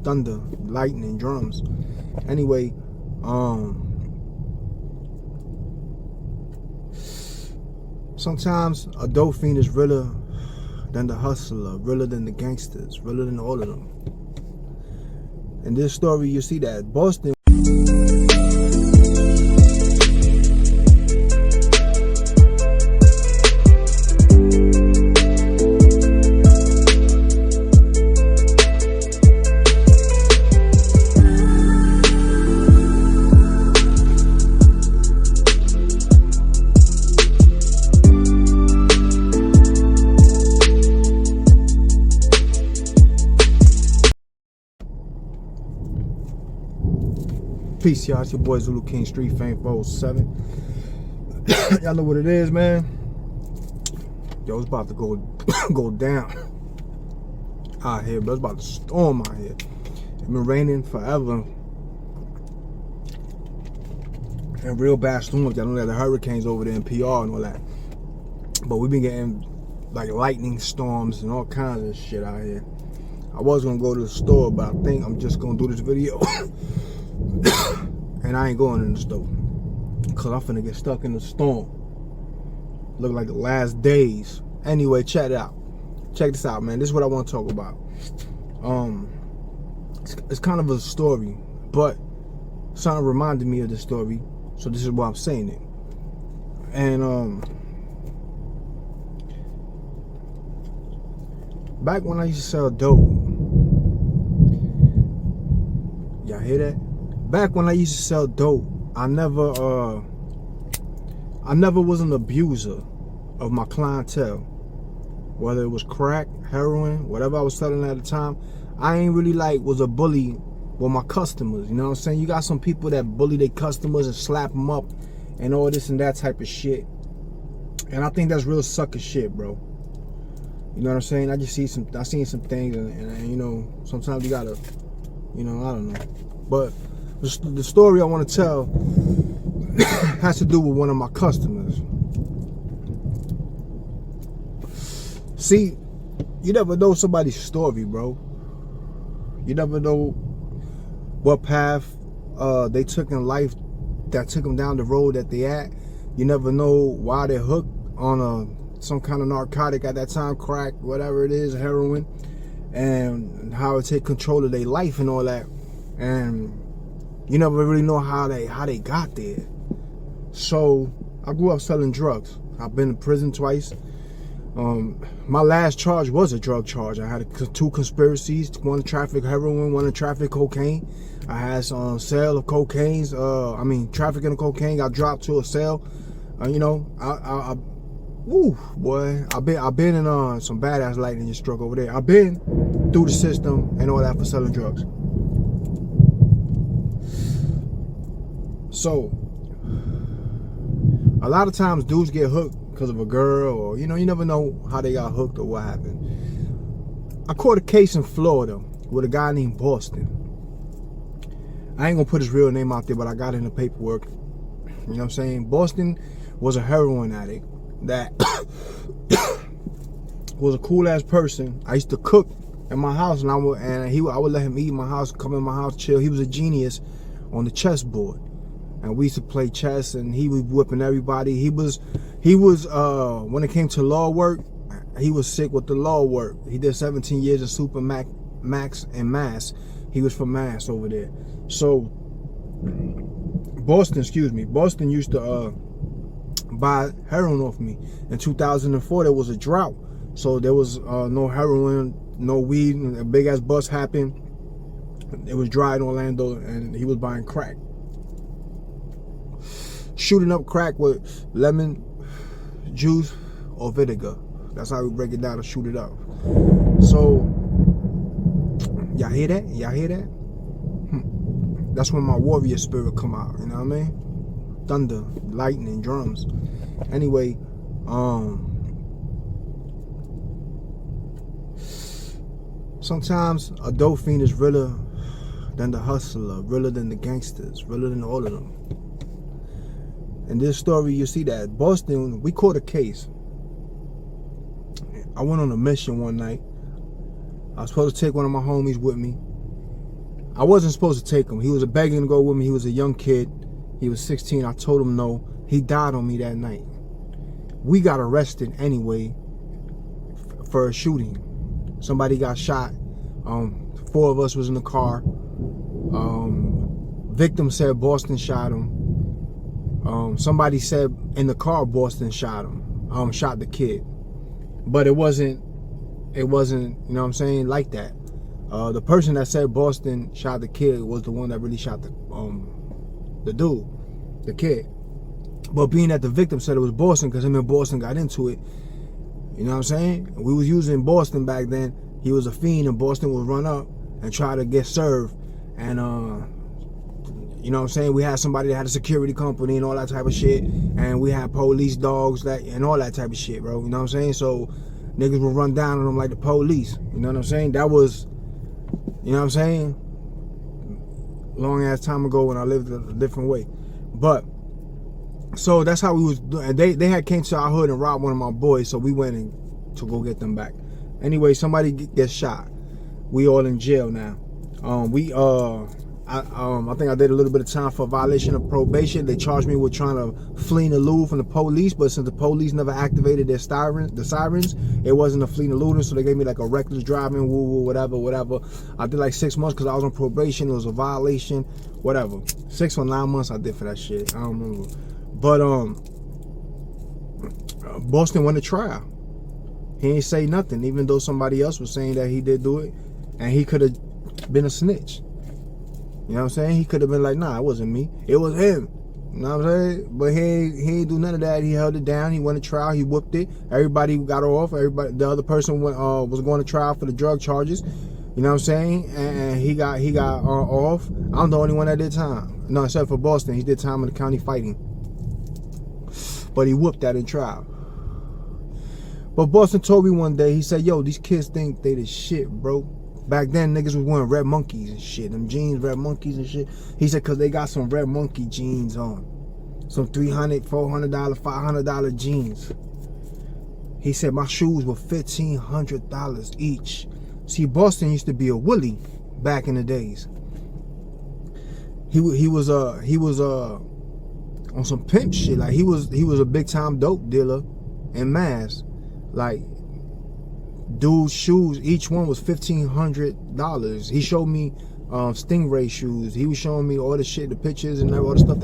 thunder, lightning, drums. Anyway, sometimes a dope fiend is realer than the hustler, realer than the gangsters, realer than all of them. In this story, you see that Boston. Peace, y'all. It's your boy Zulu King, Street Fame 407. Y'all know what it is, man. Yo, it's about to go down out here, bro. It's about to storm out here. It's been raining forever. And real bad storms. Y'all know that the hurricanes over there in PR and all that. But we've been getting like lightning storms and all kinds of shit out here. I was gonna go to the store, but I think I'm just gonna do this video. And I ain't going in the store because I'm finna get stuck in the storm. Look like the last days. Anyway, check it out. Check this out, man. This is what I want to talk about. It's kind of a story, but something reminded me of the story, so this is why I'm saying it. And back when I used to sell dope, y'all hear that? Back when I used to sell dope, I never was an abuser of my clientele. Whether it was crack, heroin, whatever I was selling at the time, I ain't really was a bully with my customers. You know what I'm saying? You got some people that bully their customers and slap them up and all this and that type of shit. And I think that's real sucker shit, bro. You know what I'm saying? I seen some things and you know, sometimes you gotta, you know, I don't know. But the story I want to tell has to do with one of my customers. See, you never know somebody's story, bro. You never know what path they took in life that took them down the road that they at. You never know why they're hooked on some kind of narcotic at that time, crack, whatever it is, heroin, and how it take control of their life and all that. And you never really know how they got there. So I grew up selling drugs. I've been in prison twice. My last charge was a drug charge. I had 2 conspiracies, one traffic heroin, one traffic cocaine. I had some sale of cocaine's. Trafficking of cocaine got dropped to a sale. You know, I've been in some badass lightning struck over there. I've been through the system and all that for selling drugs. So, a lot of times dudes get hooked because of a girl, or, you know, you never know how they got hooked or what happened. I caught a case in Florida with a guy named Boston. I ain't gonna put his real name out there, but I got it in the paperwork. You know what I'm saying? Boston was a heroin addict that was a cool ass person. I used to cook in my house, and I would let him eat in my house, come in my house, chill. He was a genius on the chessboard. And we used to play chess, and he was whipping everybody. He was when it came to law work, he was sick with the law work. He did 17 years of Super Max and Mass. He was from Mass over there. So Boston used to buy heroin off me. In 2004, there was a drought, so there was no heroin, no weed. A big ass bust happened. It was dry in Orlando, and he was buying crack. Shooting up crack with lemon juice or vinegar. That's how we break it down to shoot it up. So, y'all hear that? Y'all hear that? That's when my warrior spirit come out, you know what I mean? Thunder, lightning, drums. Anyway, sometimes a dope fiend is realer than the hustler, realer than the gangsters, realer than all of them. In this story, you see that Boston, we caught a case. I went on a mission one night. I was supposed to take one of my homies with me. I wasn't supposed to take him. He was begging to go with me. He was a young kid. He was 16. I told him no. He died on me that night. We got arrested anyway for a shooting. Somebody got shot. 4 of us was in the car. Victim said Boston shot him. Somebody said in the car Boston shot him. Shot the kid. But it wasn't, you know what I'm saying, like that. The person that said Boston shot the kid was the one that really shot the dude, the kid. But being that the victim said it was Boston because him and Boston got into it, you know what I'm saying? We was using Boston back then. He was a fiend and Boston would run up and try to get served. And, you know what I'm saying? We had somebody that had a security company and all that type of shit. And we had police dogs and all that type of shit, bro. You know what I'm saying? So niggas would run down on them like the police. You know what I'm saying? That was, you know what I'm saying? Long ass time ago when I lived a different way. But so that's how we was doing. They had came to our hood and robbed one of my boys, so we went in to go get them back. Anyway, somebody gets shot. We all in jail now. I think I did a little bit of time for violation of probation. They charged me with trying to flee and elude from the police, but since the police never activated the sirens, it wasn't a flee and eluding, so they gave me like a reckless driving, whatever. I did like 6 months because I was on probation. It was a violation, whatever. 6 or 9 months I did for that shit. I don't remember. But Boston went to trial. He ain't say nothing, even though somebody else was saying that he did do it, and he could have been a snitch. You know what I'm saying? He could have been like, nah, it wasn't me. It was him. You know what I'm saying? But he ain't do none of that. He held it down. He went to trial. He whooped it. Everybody got off. The other person was going to trial for the drug charges. You know what I'm saying? And he got off. I'm the only one that did time. No, except for Boston. He did time in the county fighting. But he whooped that in trial. But Boston told me one day, he said, yo, these kids think they the shit, bro. Back then, niggas was wearing red monkeys and shit. Them jeans, red monkeys and shit. He said, because they got some red monkey jeans on. Some $300, $400, $500 jeans. He said, my shoes were $1,500 each. See, Boston used to be a Willie back in the days. He was on some pimp shit. Like, he was a big-time dope dealer in Mass. Like, dude's shoes, each one was $1,500. He showed me Stingray shoes. He was showing me all the shit, the pictures and all the stuff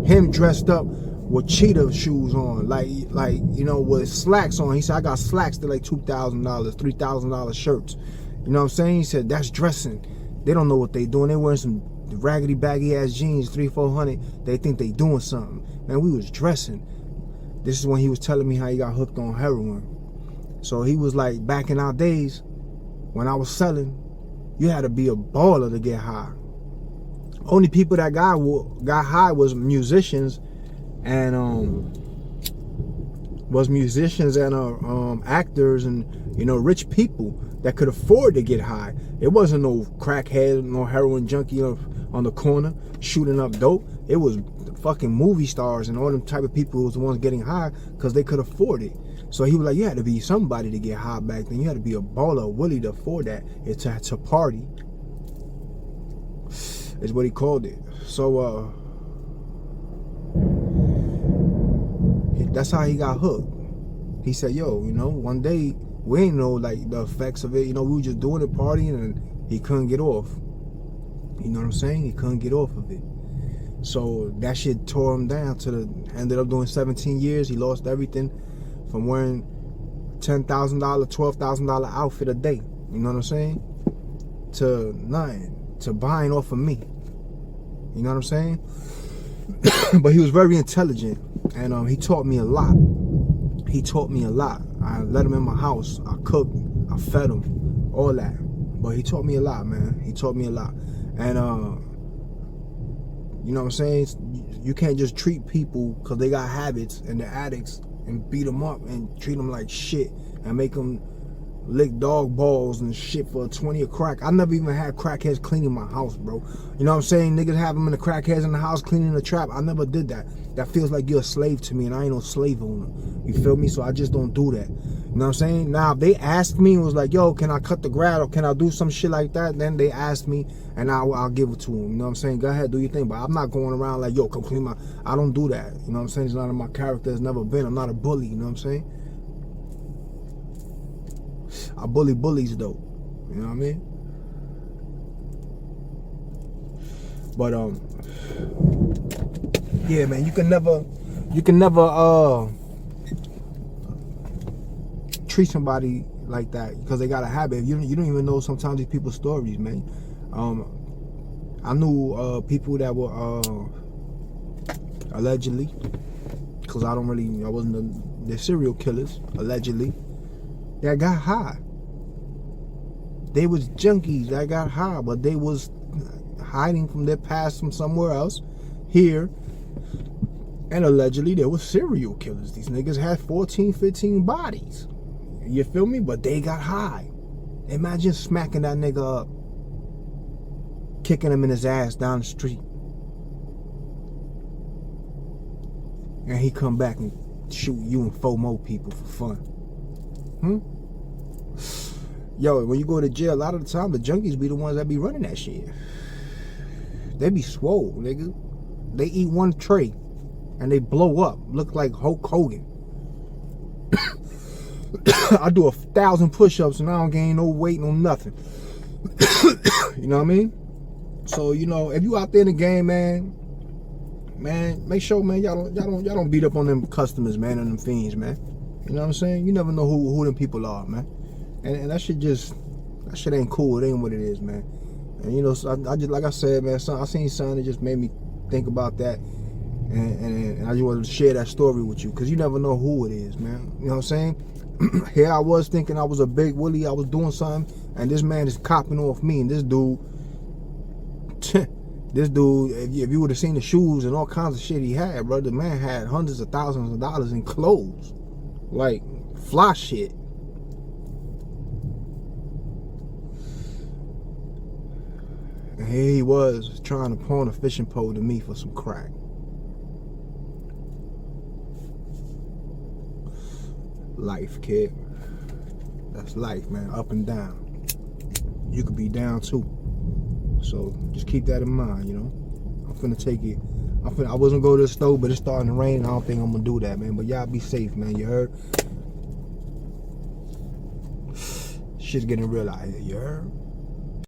him dressed up with cheetah shoes on, like you know, with slacks on. He said, I got slacks that like $2,000, $3,000 shirts. You know what I'm saying? He said, that's dressing. They don't know what they doing. They wearing some raggedy baggy ass jeans, $300-$400. They think they doing something. Man, we was dressing. This is when he was telling me how he got hooked on heroin. So he was like, back in our days, when I was selling, you had to be a baller to get high. Only people that got high was musicians and actors and, you know, rich people that could afford to get high. It wasn't no crackhead, no heroin junkie on the corner shooting up dope. It was fucking movie stars and all them type of people who was the ones getting high because they could afford it. So he was like, you had to be somebody to get high back then. You had to be a baller, a Willie to afford that. It's a party. Is what he called it. So that's how he got hooked. He said, yo, you know, one day we ain't know like the effects of it. You know, we were just doing it, partying, and he couldn't get off. You know what I'm saying? He couldn't get off of it. So that shit tore him down ended up doing 17 years. He lost everything from wearing $10,000, $12,000 outfit a day. You know what I'm saying? To nothing. To buying off of me. You know what I'm saying? But he was very intelligent. And he taught me a lot. He taught me a lot. I let him in my house. I cooked. I fed him. All that. But he taught me a lot, man. He taught me a lot. And you know what I'm saying? You can't just treat people because they got habits and they're addicts and beat them up and treat them like shit and make them lick dog balls and shit for 20 a crack. I never even had crackheads cleaning my house, bro. You know what I'm saying? Niggas have them in the crackheads in the house cleaning the trap. I never did that. That feels like you're a slave to me, and I ain't no slave owner. You feel me? So I just don't do that. You know what I'm saying? Now, if they asked me and was like, yo, can I cut the grass or can I do some shit like that? Then they asked me, and I'll give it to them. You know what I'm saying? Go ahead, do your thing. But I'm not going around like, yo, come clean my... I don't do that. You know what I'm saying? It's not in my character. It's never been. I'm not a bully. You know what I'm saying? I bully bullies, though. You know what I mean? But, yeah, man, you can never treat somebody like that because they got a habit. You don't even know sometimes these people's stories, man. I knew people that were allegedly, because I wasn't they're serial killers, allegedly, that got high. They was junkies that got high, but they was hiding from their past from somewhere else here. And allegedly, they were serial killers. These niggas had 14, 15 bodies. You feel me? But they got high. Imagine smacking that nigga up. Kicking him in his ass down the street. And he come back and shoot you and 4 more people for fun. Yo, when you go to jail, a lot of the time, the junkies be the ones that be running that shit. They be swole, nigga. They eat one tray. And they blow up, look like Hulk Hogan. I do 1,000 push-ups and I don't gain no weight, no nothing. You know what I mean? So, you know, if you out there in the game, man, make sure, man, y'all don't beat up on them customers, man, and them fiends, man. You know what I'm saying? You never know who them people are, man. And that shit ain't cool. It ain't what it is, man. And you know, so I just, like I said, man, I seen something that just made me think about that. And I just wanted to share that story with you because you never know who it is, man. You know what I'm saying? Here I was thinking I was a big Willie, I was doing something, and this man is copping off me. And this dude, if you would have seen the shoes and all kinds of shit he had, bro, the man had hundreds of thousands of dollars in clothes, like fly shit. And here he was trying to pawn a fishing pole to me for some crack. Life, kid. That's life, man. Up and down. You could be down too. So just keep that in mind, you know. I'm finna take it. I wasn't going to the store, but it's starting to rain. I don't think I'm gonna do that, man. But y'all be safe, man. You heard? Shit's getting real out here. You heard?